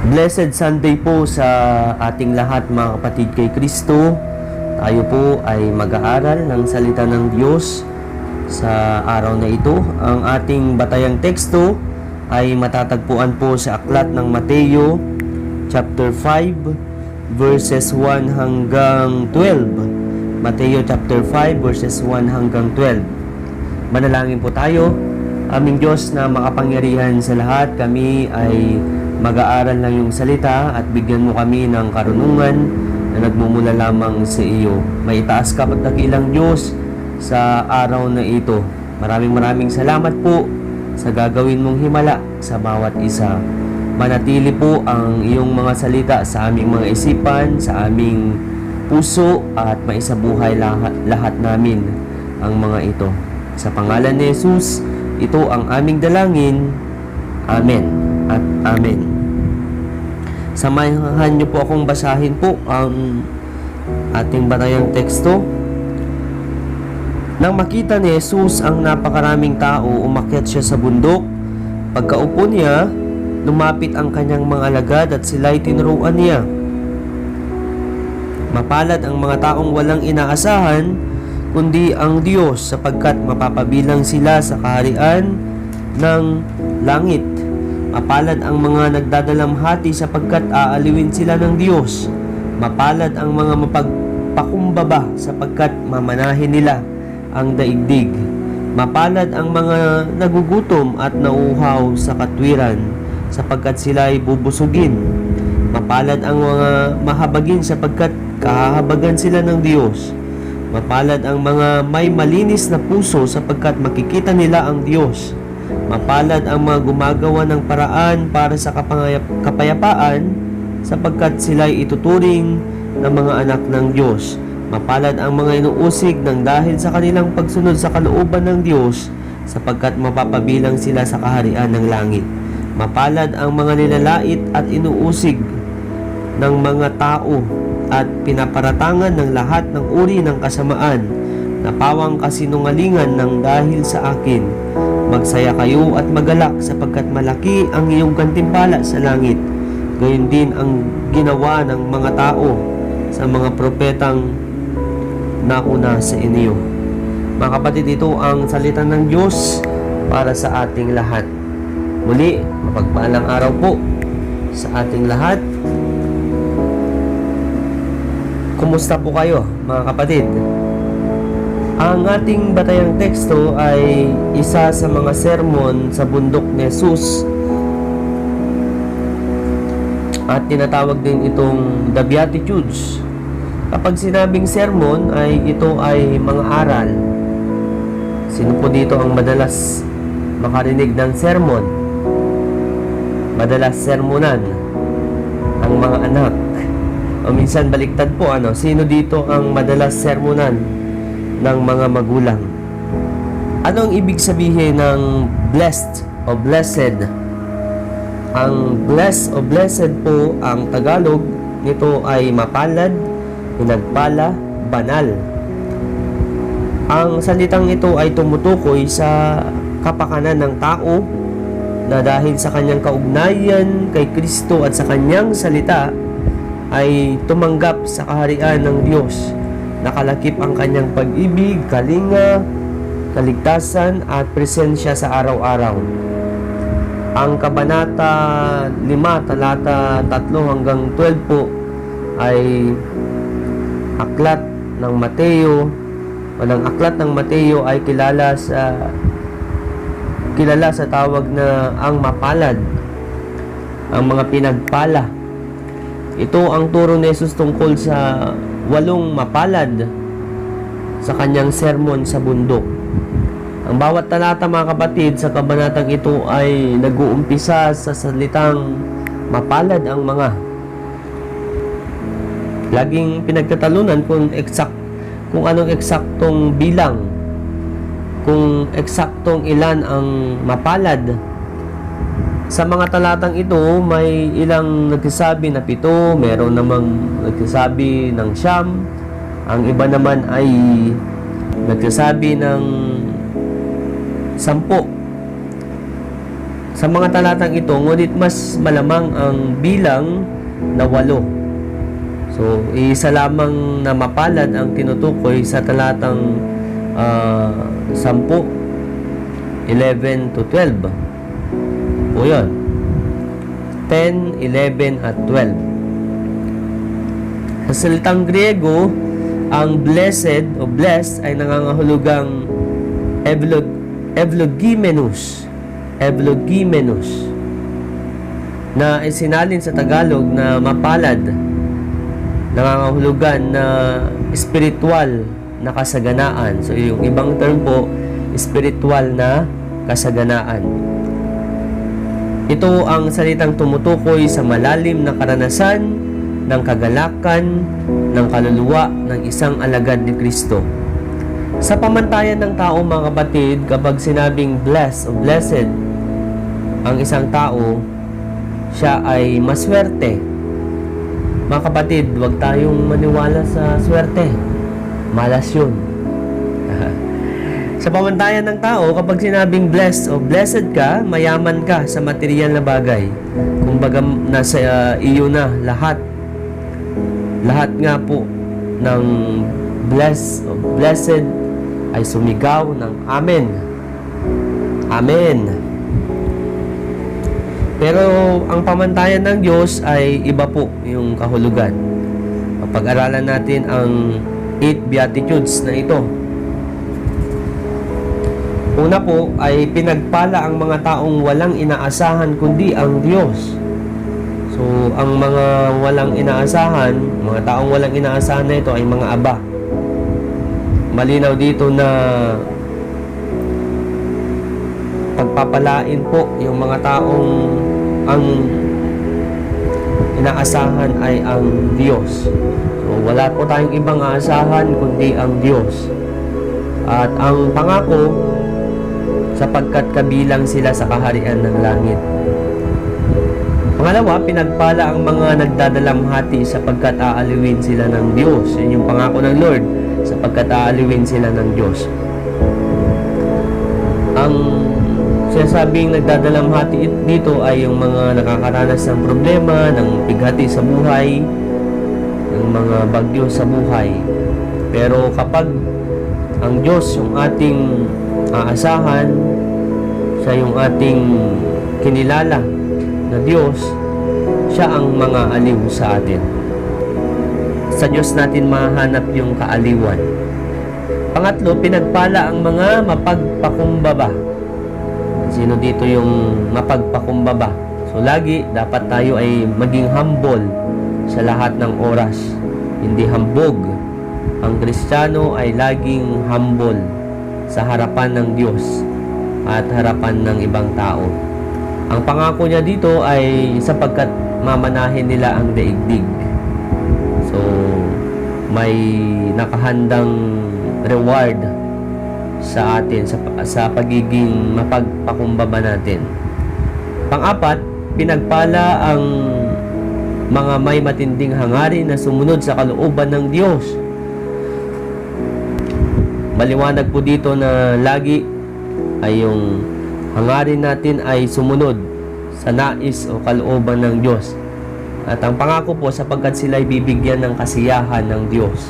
Blessed Sunday po sa ating lahat mga kapatid kay Kristo. Tayo po ay mag-aaral ng salita ng Diyos sa araw na ito. Ang ating batayang teksto ay matatagpuan po sa aklat ng Mateo chapter 5 verses 1 hanggang 12. Mateo chapter 5 verses 1 hanggang 12. Manalangin po tayo. Aming Diyos na makapangyarihan sa lahat, kami ay mag-aaral ng iyong salita at bigyan mo kami ng karunungan na nagmumula lamang sa iyo. May itaas ka pagdakilang Diyos sa araw na ito. Maraming salamat po sa gagawin mong himala sa bawat isa. Manatili po ang iyong mga salita sa aming mga isipan, sa aming puso at maisabuhay lahat namin ang mga ito. Sa pangalan ni Jesus, ito ang aming dalangin. Amen at amen. Samahan niyo po akong basahin po ang ating batayang teksto. Nang makita ni Jesus ang napakaraming tao, umakyat siya sa bundok. Pagkaupo niya, lumapit ang kanyang mga alagad at sila'y tinuruan niya. Mapalad ang mga taong walang inaasahan, kundi ang Diyos, sapagkat mapapabilang sila sa kaharian ng langit. Mapalad ang mga nagdadalamhati, sapagkat aaliwin sila ng Diyos. Mapalad ang mga mapagpakumbaba, sapagkat mamanahin nila ang daigdig. Mapalad ang mga nagugutom at nauuhaw sa katwiran, sapagkat sila ay bubusugin. Mapalad ang mga mahabagin, sapagkat kahahabagan sila ng Diyos. Mapalad ang mga may malinis na puso, sapagkat makikita nila ang Diyos. Mapalad ang mga gumagawa ng paraan para sa kapayapaan, sapagkat sila'y ituturing ng mga anak ng Diyos. Mapalad ang mga inuusig ng dahil sa kanilang pagsunod sa kalooban ng Diyos, sapagkat mapapabilang sila sa kaharian ng langit. Mapalad ang mga nilalait at inuusig ng mga tao at pinaparatangan ng lahat ng uri ng kasamaan na pawang kasinungalingan ng dahil sa akin. Magsaya kayo at magalak, sapagkat malaki ang iyong gantimpala sa langit. Gayon din ang ginawa ng mga tao sa mga propetang nauna sa inyo. Mga kapatid, ito ang salita ng Diyos para sa ating lahat. Muli, mapagpalang araw po sa ating lahat. Kumusta po kayo mga kapatid? Ang ating batayang teksto ay isa sa mga sermon sa bundok ni Jesus, at tinatawag din itong The Beatitudes. Kapag sinabing sermon ay ito ay mga aral. Sino po dito ang madalas makarinig ng sermon? Madalas sermonan ang mga anak. O minsan baliktad po, sino dito ang madalas sermonan ng mga magulang? Ano ang ibig sabihin ng blessed o blessed? Ang blessed o blessed po, ang Tagalog nito ay mapalad, pinagpala, banal. Ang salitang ito ay tumutukoy sa kapakanan ng tao na dahil sa kanyang kaugnayan kay Kristo at sa kanyang salita ay tumanggap sa kaharian ng Diyos. Nakalakip ang kanyang pag-ibig, kalinga, kaligtasan at presensya sa araw-araw. Ang Kabanata 5, talata 3 hanggang 12 po ay aklat ng Mateo. Ang aklat ng Mateo ay kilala sa tawag na ang mapalad, ang mga pinagpala. Ito ang turo ni Jesus tungkol sa 8 mapalad sa kanyang sermon sa bundok. Ang bawat talata mga kapatid sa kabanatang ito ay nag-uumpisa sa salitang mapalad ang mga. Laging pinagtatalunan kung anong eksaktong bilang, kung eksaktong ilan ang mapalad. Sa mga talatang ito, may ilang nagsasabi na 7, meron namang nagsasabi ng 9, ang iba naman ay nagsasabi ng 10. sa mga talatang ito, ngunit mas malamang ang bilang na 8. So, isa lamang na mapalad ang tinutukoy sa talatang 10, 11 to 12. O yun. 10, 11, at 12. Sa salitang Griego, ang blessed o blessed ay nangangahulugang evlogimenus na isinalin sa Tagalog na mapalad, nangangahulugan na spiritual na kasaganaan. So yung ibang term po, spiritual na kasaganaan. Ito ang salitang tumutukoy sa malalim na karanasan ng kagalakan ng kaluluwa ng isang alagad ni Kristo. Sa pamantayan ng tao, mga kapatid, kapag sinabing blessed o blessed ang isang tao, siya ay maswerte. Mga kapatid, huwag tayong maniwala sa swerte. Malas yun. Sa pamantayan ng tao, kapag sinabing blessed o blessed ka, mayaman ka sa material na bagay. Kumbaga, nasa iyo na lahat. Lahat nga po ng blessed o blessed ay sumigaw ng Amen. Amen. Pero ang pamantayan ng Diyos ay iba po yung kahulugan. Pag-aralan natin ang 8 Beatitudes na ito. Una po ay pinagpala ang mga taong walang inaasahan kundi ang Diyos. So, ang mga walang inaasahan, mga taong walang inaasahan na ito ay mga aba. Malinaw dito na pagpapalain po yung mga taong ang inaasahan ay ang Diyos. So, wala po tayong ibang aasahan kundi ang Diyos. At ang pangako, sapagkat kabilang sila sa kaharian ng langit. Pangalawa, pinagpala ang mga nagdadalamhati sapagkat aaliwin sila ng Diyos. Yan yung pangako ng Lord, sapagkat aaliwin sila ng Diyos. Ang sinasabing nagdadalamhati dito ay yung mga nakakaranas ng problema, ng bighati sa buhay, ng mga bagyo sa buhay. Pero kapag ang Diyos yung ating aasahan, siya yung ating kinilala na Diyos, siya ang mga aliw sa atin. Sa Diyos natin mahanap yung kaaliwan. Pangatlo, pinagpala ang mga mapagpakumbaba. Sino dito yung mapagpakumbaba? So lagi dapat tayo ay maging humble sa lahat ng oras, hindi hambog. Ang Kristiyano ay laging humble sa harapan ng Diyos at harapan ng ibang tao. Ang pangako niya dito ay sapagkat mamanahin nila ang daigdig. So, may nakahandang reward sa atin sa pagiging mapagpakumbaba natin. Pang-apat, pinagpala ang mga may matinding hangarin na sumunod sa kalooban ng Diyos. Maliwanag po dito na lagi ay yung hangarin natin ay sumunod sa nais o kalooban ng Diyos. At ang pangako po sapagkat sila ay bibigyan ng kasiyahan ng Diyos.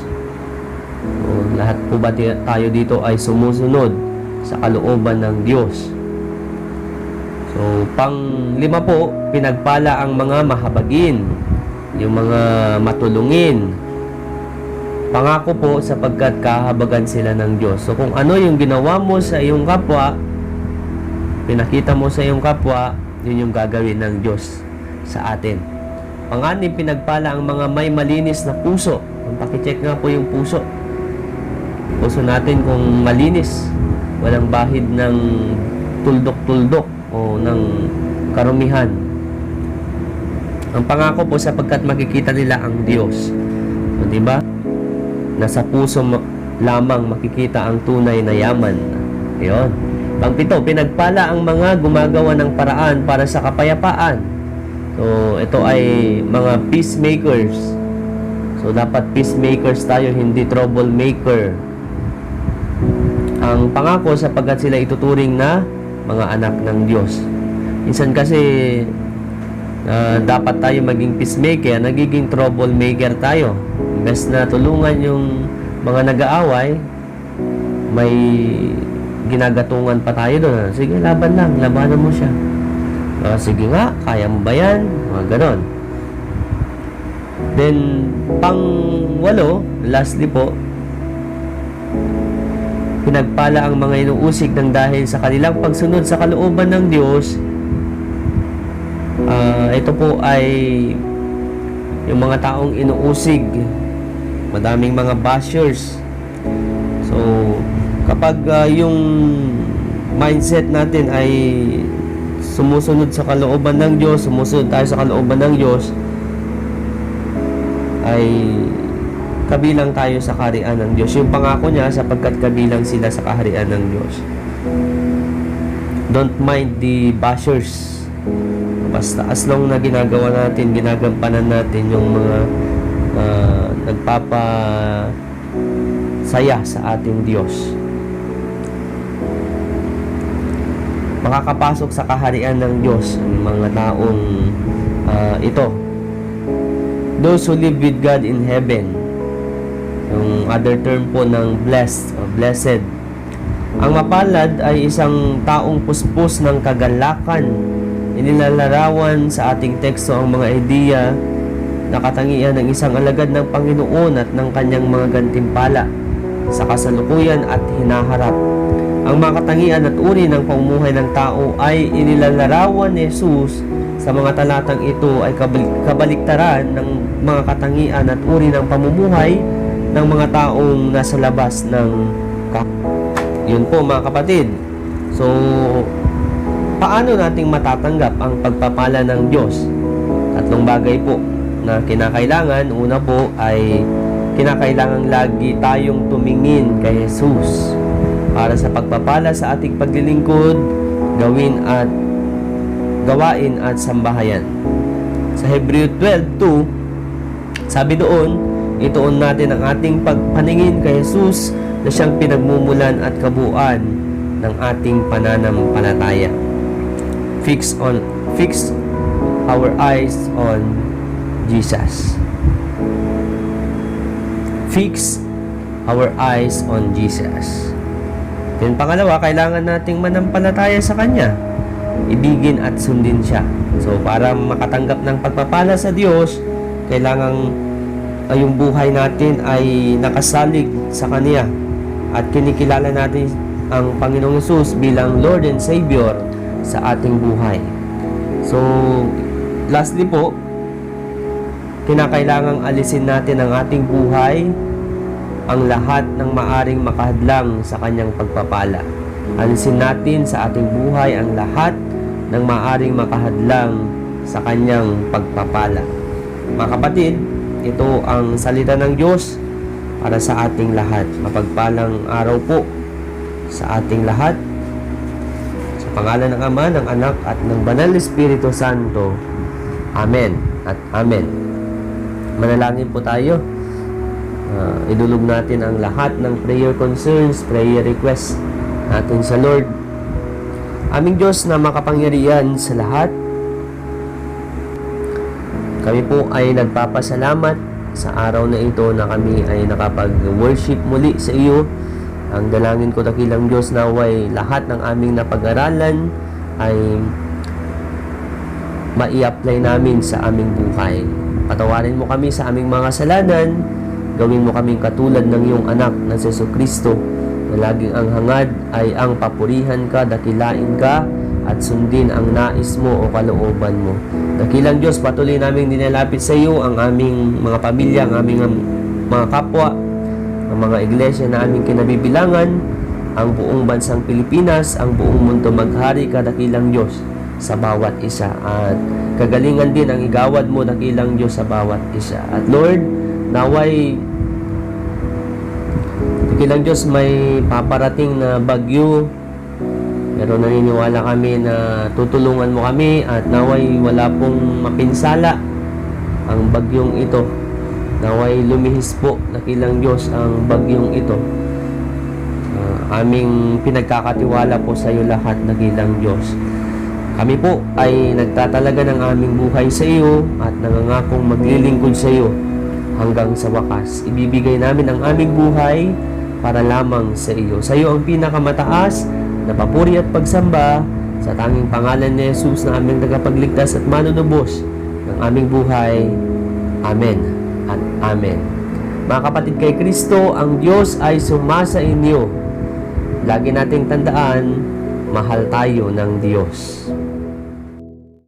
So, lahat po ba tayo dito ay sumusunod sa kalooban ng Diyos? So, pang-5 po, pinagpala ang mga mahabagin, yung mga matulungin. Pangako po sapagkat kahabagan sila ng Diyos. So kung ano yung ginawa mo sa iyong kapwa, pinakita mo sa iyong kapwa, yun yung gagawin ng Diyos sa atin. Pang-anim, pinagpala ang mga may malinis na puso. Pakicheck nga po yung puso. Puso natin kung malinis, walang bahid ng tuldok-tuldok o ng karumihan. Ang pangako po sapagkat makikita nila ang Diyos. So, diba? Nasa puso lamang makikita ang tunay na yaman. Ayun. Pang-7, pinagpala ang mga gumagawa ng paraan para sa kapayapaan. So, ito ay mga peacemakers. So, dapat peacemakers tayo, hindi troublemaker. Ang pangako sapagkat sila ituturing na mga anak ng Diyos. Minsan kasi dapat tayo maging peacemaker, nagiging troublemaker tayo. Imbes na tulungan yung mga nag-aaway, may ginagatungan pa tayo doon. Sige, labanan mo siya. Sige nga, kaya mo ba yan? Mga ganon. Then, pang-walo, lastly po, pinagpala ang mga inuusig ng dahil sa kanilang pagsunod sa kalooban ng Diyos. Ito po ay yung mga taong inuusig, madaming mga bashers. So, kapag yung mindset natin ay sumusunod sa kalooban ng Diyos, sumusunod tayo sa kalooban ng Diyos, ay kabilang tayo sa kaharian ng Diyos. Yung pangako niya, sapagkat kabilang sila sa kaharian ng Diyos. Don't mind the bashers. Basta as long na ginagawa natin, ginagampanan natin yung mga nagpapasaya sa ating Diyos, makakapasok sa kaharian ng Diyos ang mga taong ito. Those who live with God in heaven. Yung other term po ng blessed o blessed. Ang mapalad ay isang taong puspos ng kagalakan. Inilalarawan sa ating teksto ang mga ideya na katangian ng isang alagad ng Panginoon at ng kanyang mga gantimpala sa kasalukuyan at hinaharap. Ang mga katangian at uri ng pamumuhay ng tao ay inilalarawan ni Jesus sa mga talatang ito ay kabaliktaran ng mga katangian at uri ng pamumuhay ng mga taong nasa labas ng yun po mga kapatid. So, paano nating matatanggap ang pagpapala ng Diyos? Tatlong bagay po na kinakailangan. Una po ay kinakailangan lagi tayong tumingin kay Jesus para sa pagpapala sa ating paglilingkod, gawain at sambahayan. Sa Hebreo 12:2, sabi doon, ituon natin ang ating pagpaningin kay Jesus na siyang pinagmumulan at kabuuan ng ating pananampalataya. Fix our eyes on Jesus. Fix our eyes on Jesus. Then pangalawa, kailangan nating manampalataya sa Kanya. Ibigin at sundin siya. So para makatanggap ng pagpapala sa Diyos, kailangan yung buhay natin ay nakasalig sa Kanya at kinikilala natin ang Panginoong Hesus bilang Lord and Savior sa ating buhay. So, lastly po, kinakailangang alisin natin ang ating buhay ang lahat ng maaring makahadlang sa Kanyang pagpapala. Alisin natin sa ating buhay ang lahat ng maaring makahadlang sa Kanyang pagpapala. Mga kapatid, ito ang salita ng Diyos para sa ating lahat. Mapagpalang araw po sa ating lahat. Sa pangalan ng Ama, ng Anak, at ng Banal na Espiritu Santo. Amen at Amen. Manalangin po tayo. Idulog natin ang lahat ng prayer concerns, prayer requests natin sa Lord. Aming Diyos na makapangyarihan sa lahat, kami po ay nagpapasalamat sa araw na ito na kami ay nakapag-worship muli sa iyo. Ang dalangin ko, dakilang Diyos, naway lahat ng aming napag-aralan ay mai-apply namin sa aming buhay. Patawarin mo kami sa aming mga kasalanan. Gawin mo kaming katulad ng iyong anak na si Jesucristo, na laging ang hangad ay ang papurihan ka, dakilain ka, at sundin ang nais mo o kalooban mo. Dakilang Diyos, patuloy namin dinalapit sa iyo ang aming mga pamilya, ang aming mga kapwa, ang mga iglesia na aming kinabibilangan, ang buong bansang Pilipinas, ang buong mundo. Maghari ka, dakilang Diyos, sa bawat isa. At kagalingan din ang igawad mo, dakilang Diyos, sa bawat isa. At Lord, naway dakilang Diyos, may paparating na bagyo, pero naniniwala kami na tutulungan mo kami at naway wala pong mapinsala ang bagyong ito. Naway lumihis po, dakilang Diyos, ang bagyong ito. Aming pinagkakatiwala po sa iyo lahat, dakilang Diyos. Kami po ay nagtatalaga ng aming buhay sa iyo at nangangakong maglilingkod sa iyo hanggang sa wakas. Ibibigay namin ang aming buhay para lamang sa iyo. Sa iyo ang pinakamataas na papuri at pagsamba sa tanging pangalan ni Jesus na aming tagapagligtas at manunubos ng aming buhay. Amen at Amen. Mga kapatid, kay Kristo, ang Diyos ay sumasa inyo. Lagi nating tandaan, mahal tayo ng Diyos.